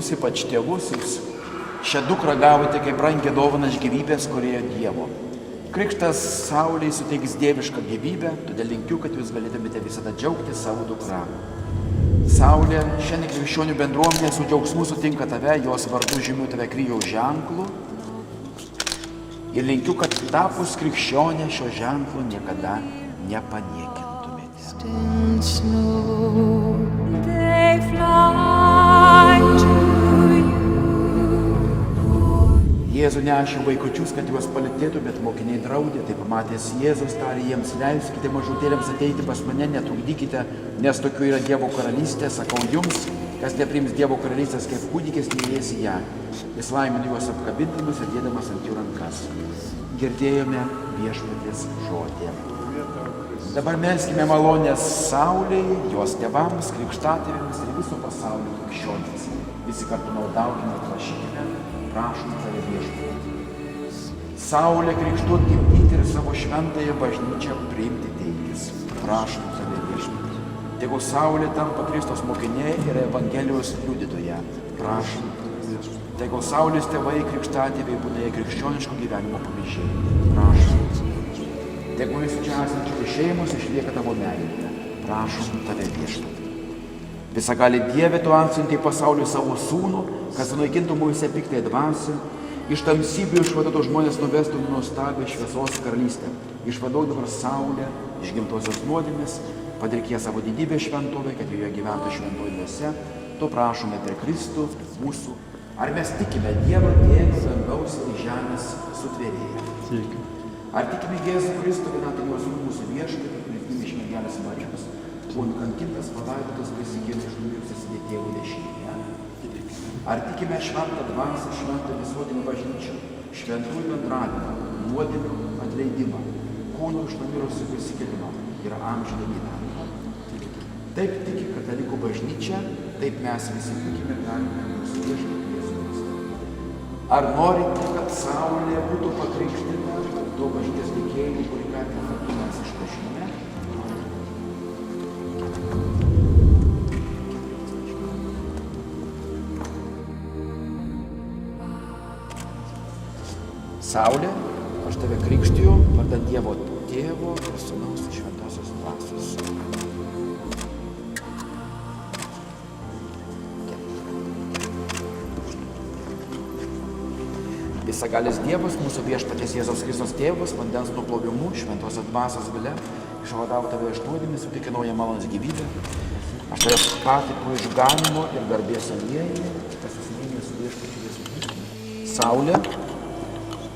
jūs ypač tėvus, jūs šią dukrą gavote kaip brangią dovaną iš gyvybės kūrėjo Dievo. Krikštas Saulei suteiks dievišką gyvybę, todėl linkiu, kad jūs galėtumėte visada džiaugti savo dukrą. Saulė, šiandien krikščionių bendruomenė su džiaugsmu sutinka tave, jos vardu žymiu tave kryžiaus ženklu. Ir linkiu, kad tapus krikščionė šio ženklo niekada nepaniekintumėte. Jėzų nešė vaikučius, kad juos palytėtų, bet mokiniai draudė. Tai pamatęs Jėzus tarė jiems: leiskite mažutėliams ateiti pas mane, netrukdykite, nes tokių yra Dievo karalystė. Sakau jums, kas nepriims Dievo karalystės kaip kūdikis, neįeis į ją. Jis laimino juos apkabindamas ir dėdamas ant jų rankas. Girdėjome Viešpaties žodį. Dabar melskime malonės Saulei, jos tėvams, krikštatėviams ir viso pasaulio krikščionims. Visi kartu maldaukime ir prašykime. Prašom tave, Viešpatie. Saulė krikštuot gimdyti ir savo šventąją bažnyčią priimti teikis. Prašom tave, Viešpatie. Tegu Saulė tampa Kristaus mokinė ir Evangelijos liudytoja. Prašom tave, Viešpatie. Tegu Saulės tėvai krikštatėviai būna krikščioniško gyvenimo pavyzdžiai. Prašom. Tegu visų čia esančių šeimos išlieka tavo meilėje. Prašom tave, Viešpatie. Visagali Dieve, tu atsiuntei pasauliui savo sūnų, kad sunaikintų mumyse piktąją dvasią, iš tamsybių išvaduotų žmonės nuvestų nuostabią šviesos karalystę. Išvaduok dabar Saulę iš gimtosios nuodėmės, padirk ją savo didybę šventovę, kad joje gyventų šventoji dvasia. Tu prašome per Kristų mūsų. Ar mes tikime Dievą Tėvą, dangaus ir žemės sutvėrėją? Ar tikime Jėzų Kristų, vienatinį sūnų mūsų Viešpatį, kuris gimė iš mergelės Marijos, buvo nukankintas, palaidotas, prisikėlęs iš numirusių sėdėjo Tėvo dešinėje? Ar tikime šventą dvasią, šventą visuotinę bažnyčią, šventųjų bendravimą, nuodėmių atleidimą, kūno iš numirusių prisikėlimą ir amžiną gyvenimą? Taip tiki katalikų bažnyčia, taip mes visi tikime galime mūsų Viešpatį Jėzų Kristų. Ar norite, kad Saulė būtų pakrikštyta to bažnyčios tikėjimu, kurį ką tik kartu mes išpažinome? Saulė, aš tave krikštiju vardan Dievo Tėvo ir Sūnaus ir Šventosios Dvasios. Visagalis Dievas, mūsų Viešpaties Jėzaus Kristus Tėvas, vandens nuplovimu, Šventosios Dvasios galia, išvadavo tave iš nuodėmės, suteikia naują malonės gyvybę. Aš tave patikiu išganymo ir garbės aliejuje, pasismynęs su Viešpačiu Jėzaus Kristu. Saulė,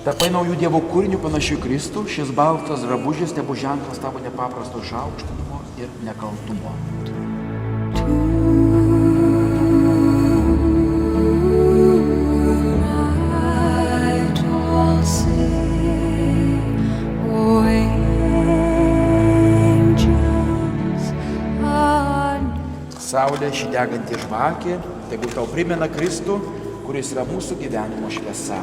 tapai naujų Dievo kūrinių panašių į Kristų, šis baltas drabužis tebus ženklas tavo nepaprasto išaukštinimo ir nekaltumo. Saulė, ši deganti žvakė, tegul tau primena Kristų, kuris yra mūsų gyvenimo šviesa.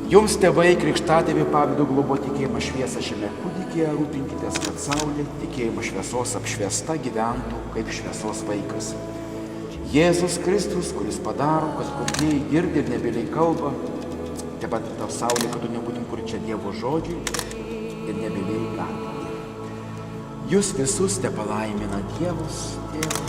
Jums, tėvai, krikštatėviai, pavydu globoti tikėjimo šviesą šiame kūdikyje, rūpinkitės, kad Saulė tikėjimo šviesos apšviesta gyventų kaip šviesos vaikas. Jėzus Kristus, kuris padaro, kad kurdėjai girdi ir nebėliai kalba, taip pat tau Saulė, kad tu nebūtum kur čia Dievo žodžiui ir nebėliai garbinti. Jūs visus te palaimina Dievas, Tėvas